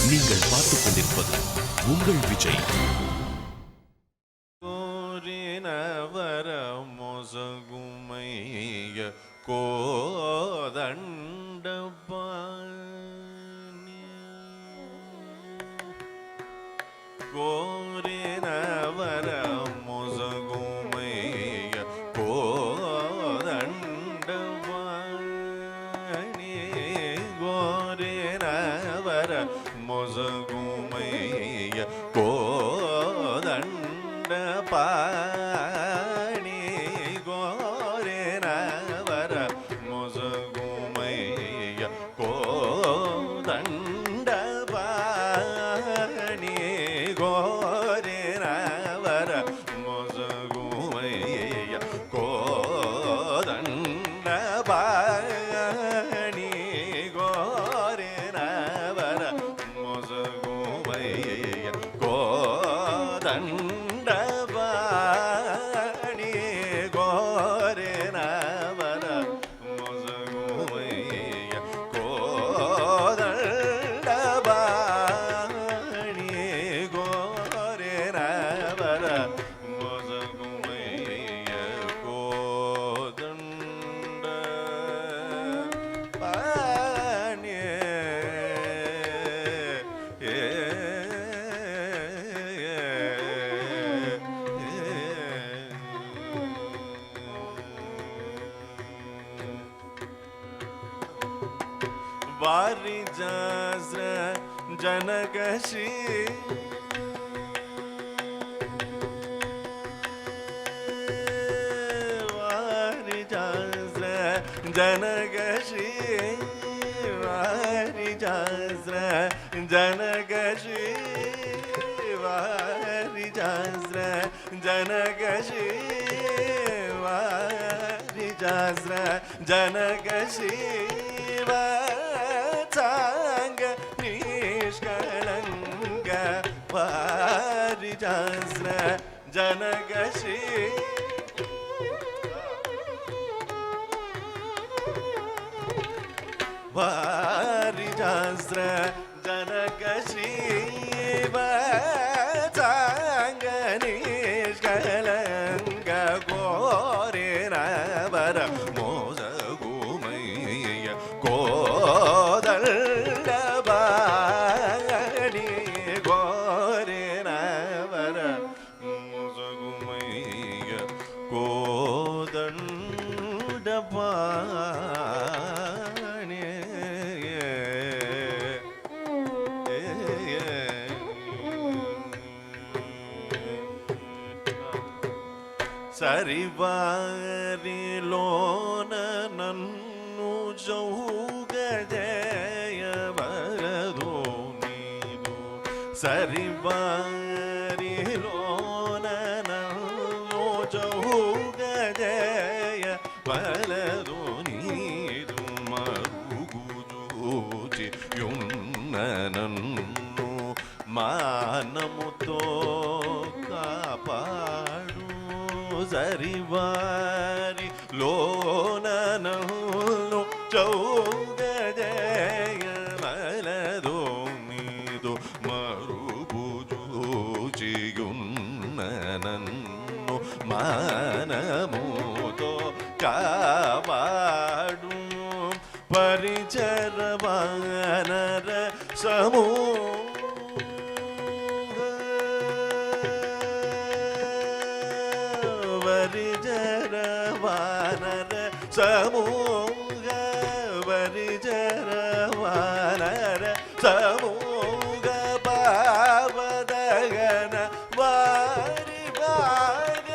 நீங்கள் பார்த்துக் கொண்டிருப்பது உங்கள் விஜய். கோரினவர மொசகுமைய கோதண்டபாணி கோரினவர மொசகுமைய கோதண்டபாணி கோரினவர மொசகுமைய கோதண்டபாணி கோரினவர மொசகுமைய கோதண்டபாணி கோரினவர மொசகுமைய கோதண்டபாணி கோரினவர மொசகுமைய கோதண்டபாணி கோரினவர மொசகுமைய கோதண்டபாணி கோரினவர மொசகுமைய கோதண்டபாணி ವಾರಿಜಾಸ್ರ ಜನಗಶಿ ವಾರಿಜಾಸ್ರ ಜನಗಶಿ ವಾರಿಜಾಸ್ರ ಜನಗಶಿ ವಾರಿಜಾಸ್ರ ಜನಗಶಿ ವಾರಿಜಾಸ್ರ ಜನಗಶಿ ವಾಚಾಂಗ ನಿಷ್ಕಳಂಗ ವಾರಿಜಾಸ್ರ ಜನಗಶಿ ವಾರಿಜಾಸ್ರ ಜನಗಶಿ ವಾಚಾಂಗ ನಿಷ್ಕಳಂಗ ಗೋರಿನವರ ಮೋಸಗುಮೈಯ ಕೋದಳ್ಳಬಾಣಿ ಗೋರಿನವರ ಮೋಸಗುಮೈಯ ಕೋದಳ್ಳಬಾಣಿ ಸರಿವಾರಿಲೋನ ನನ್ನು ಜೌಗಜಯವರದೋ ನೀನು ಸರಿವಾರಿಲೋನ ನನ್ನು ಜೌಗಜಯವರದೋ ನೀನು ಮರುಗುಜೂಚಿಯುನ್ನನನ್ನು ಮಾನಮುತೋ ಕಾಪಾಡು ಸರಿವಾರಿ ಲೋನನನು ಚೌಗಜಯ ಮಲದೋ ನೀದು ಮರುಭುಜೂಚಿಯುನ್ನನನ್ನು ಮಾನಮೂತೋ ಕಾಪಾಡು ಪರಿಚರವಾನರ ಸಮೂಹ ವರಿಜರವಾನರ ಸಮೂಹ ವರಿಜರವಾನರ ಸಮೂಹ ಪಾವದಗನ ವಾರಿ ಭಾಗ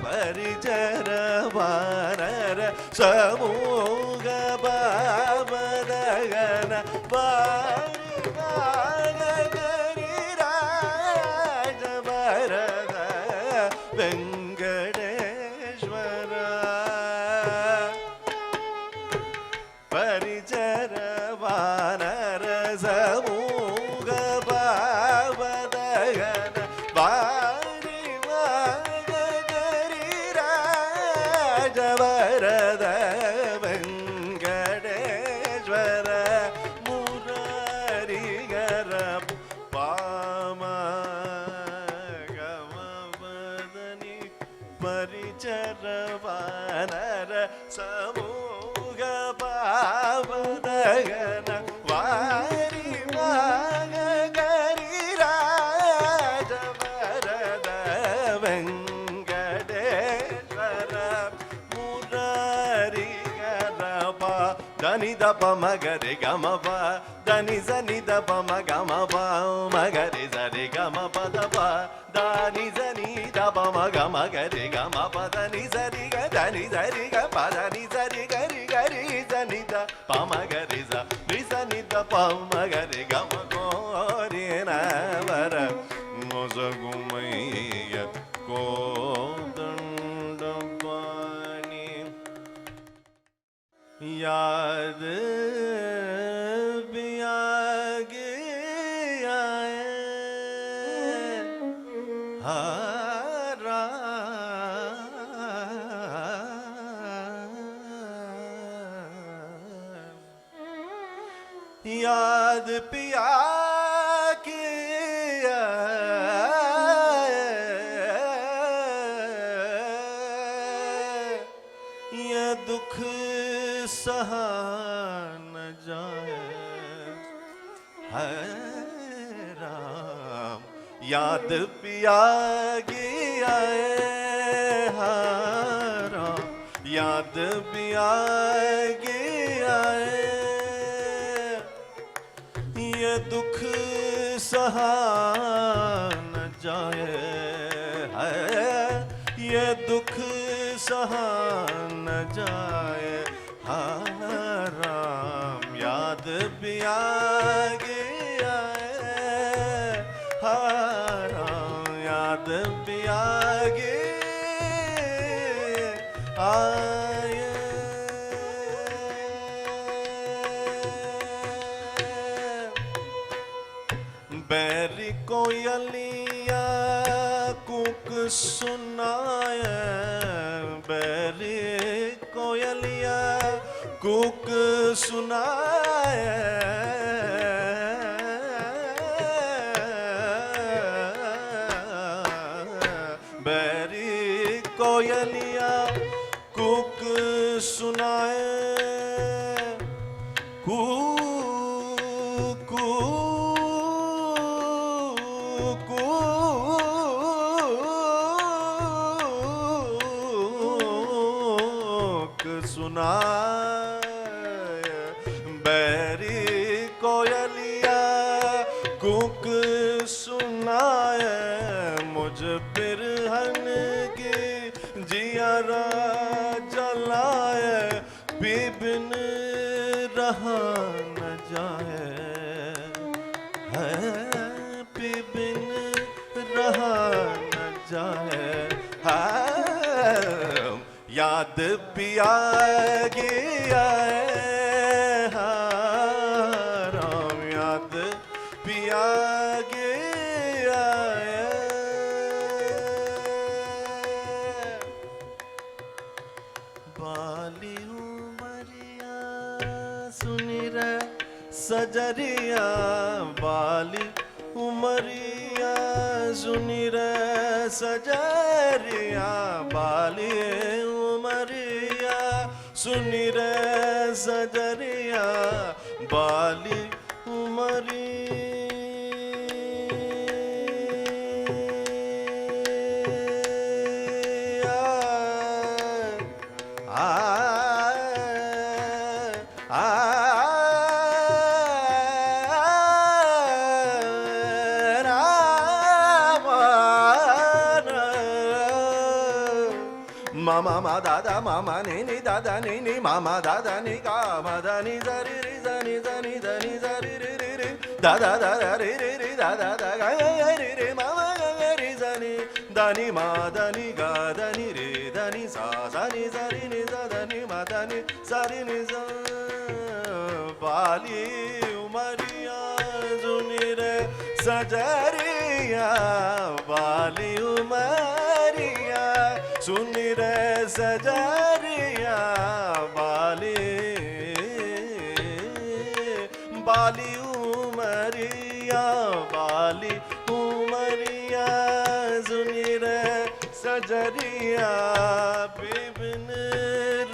ಪರಿಚರವಾನರ ಸಮೂಹ ಪಾವದಗನ ವಾರಿ ಭಾಗ ಗರಿರಾಜ ವರದ ವೆಂಕಟೇಶ್ವರ ಪರಿಚರವಾನರ ಸಮೂಹ ದ ಪ ಮ ಗ ರೆ ಗ ಮ ಪ ದ ನಿ ಸ ನಿ ದ ಪ ಮ ಗ ಮ ಪ ಮ ಗ ರೆ ಸ ರೆ ಗ ಮ ಪ ದ ಪ ದ ನಿ ಸ ನಿ ದ ಪ ಮ ಗ ರೆ ಗ ಮ ಪ ದ ನಿ ಸ ರಿ ಗ ದ ನಿ ಸ ರಿ ಗ ಪ ದ ನಿ ಸ ರಿ ಗ ರಿ ಗ ರಿ ಸ ನಿ ದ ಪ ಮ ಗ ರೆ ಸ ರಿ ಸ ನಿ ದ ಪ ಮ ಗ ರೆ ಗ ಮ ಗೋ ರೆ ನ ವರ ಮೊ ಸ ಗು ಮೈಯ ಕೋ ದಂಡ ಪಾಣಿ याद भी आ गया हारा याद पिया किया ये दुख सहा न जाए है राम याद पिया गया राम याद पिया गया ये दुख सहा न जाए है ये दुख सहा न जाए राम याद भी आ गया राम याद भी आ गया बैरी कोयलिया कुक सुनाए बैरी कोयलिया कुक सुनाए बैरी कोयलिया कुक सुनाए सुनाए बैरी कोयलिया कुक सुनाए मुझ बिरहन की जियारा जलाए बिबिन रहा न जाए है बिबिन रहा न जाए है याद पिया गया राम याद पिया गया बाली उमरिया सुनी रे सजरिया बाली उमरिया सुनी रे सजरिया बाली उमरिया सुनी रे सजरिया बाली Umaria mama dada mama ni dada ni mama dada ni ga ma da ni za ri ri za ni za ri ri ri ri dada dada ri ri ri dada da ga ri ri mama ga ri za ni da ni ma da ni ga da ni re da ni sa ni za ri ni za da ni ma da ni sa ri ni za बाली उमरिया सुनी रे सजरिया बाली उमरिया सुनी रे सजरिया बाली बाली उमरिया बाली उमरिया सुनी रे सजरिया बिबिन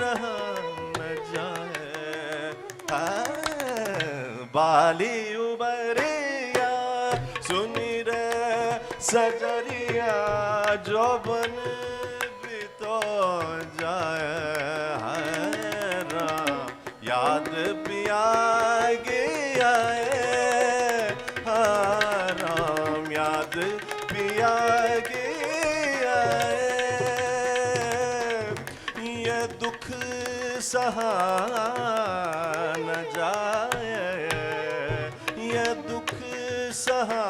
रहा न जाए बाली उमरिया सुनी रे सजरिया जो बन भी तो जाए राम याद भी याद पिया की आए, ये दुख सहा न जाए, ये दुख सहा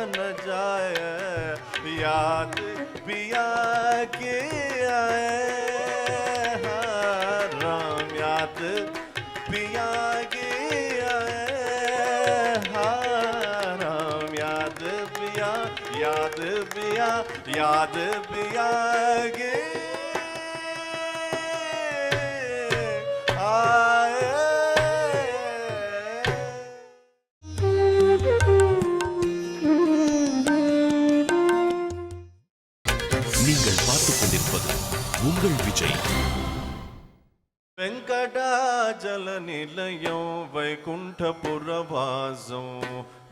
न जाए, याद पिया की आए, हाँ राम याद पिया की आए, हाँ राम याद पिया याद पिया याद पिया की आए। நீங்கள் பார்த்துக் கொண்டிருப்பது உங்கள் விஜய். వెంకటాచల నిలయం వైకుంఠపురవాసం,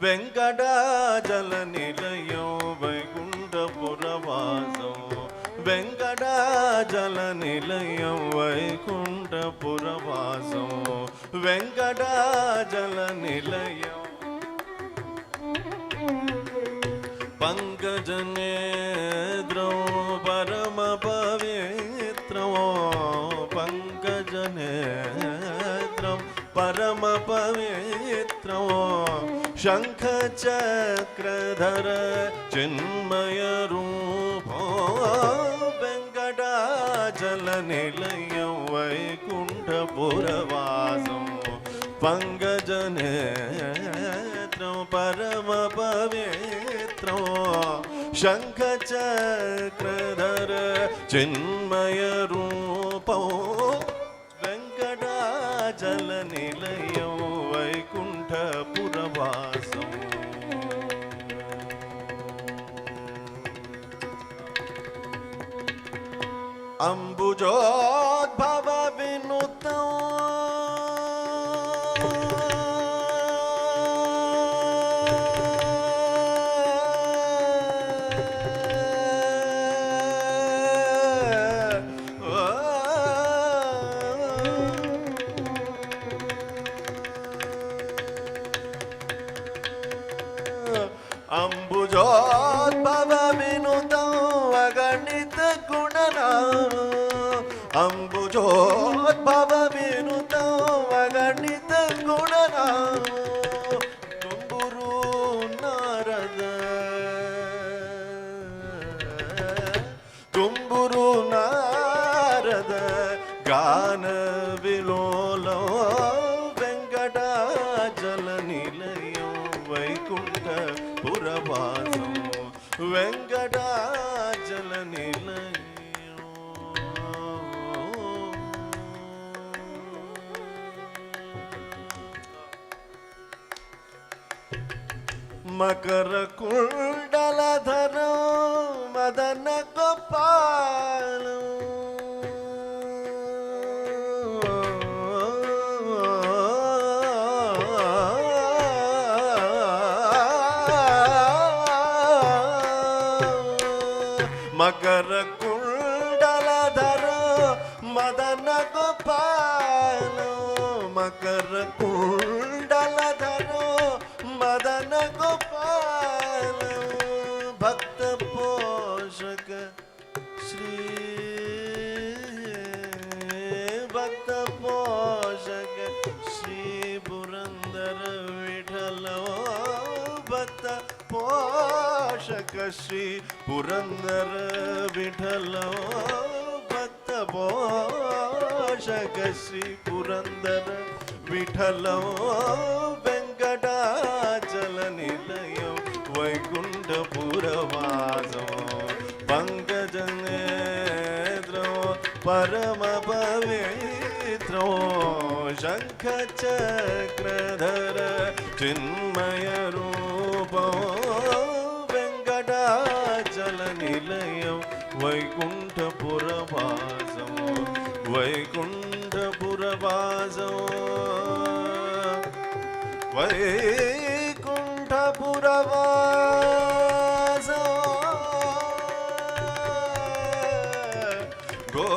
వెంకటాచల నిలయం వైకుంఠపురవాసం, వెంకటాచల నిలయం వైకుంఠపురవాసం, వెంకటాచల నిలయం పంకజనేద్రం పరమ పవిత్రం, పంకజనేత్రం పరమ పవిత్రం, శంఖ చక్రధర చిన్మయ రూపం, వెంకటాచల నిలయం వైకుంఠపురవాసం, పంకజనేత్రం పరమ పవిత్రం, శంఖ చక్రధర చిన్మయ రూపం, వెంకటాచల నిలయం వైకుంఠపురవాసం. అంబుజోద్భవ వినుతం అంబుజోద్భవ వినుతం అగణిత గుణనామ, అంబుజోద్భవ వినుతం అగణిత గుణనామ, తుంబురు నారద తుంబురు నారద గాన విలోలం, వెంకటాచల నిలయం వైకుంఠపురవాసం, వెంకటాచల నిలయం. మకర కుండలధర మదన గోపాలం, మకర కుండలధర మదన గోపాలం, మకర కుండలధర మదన గోపాలం, భక్త పోషక శ్రీ భక్త పోషక శ్రీ పురందర విఠల, భక్త పోషక శ్రీ పురందర విఠల, భక్త పోషక శ్రీ పురందర విఠల, వెంకటాచల నిలయం వైకుంఠపురవాసం, పంకజనేత్రం పరమ పవిత్రం, శంఖ చక్రధర చిన్మయ రూపం, వెంకటాచల నిలయం వైకుంఠపురవాసం, వైకుంఠపురవాసం, వైకుంఠపురవాసం. గో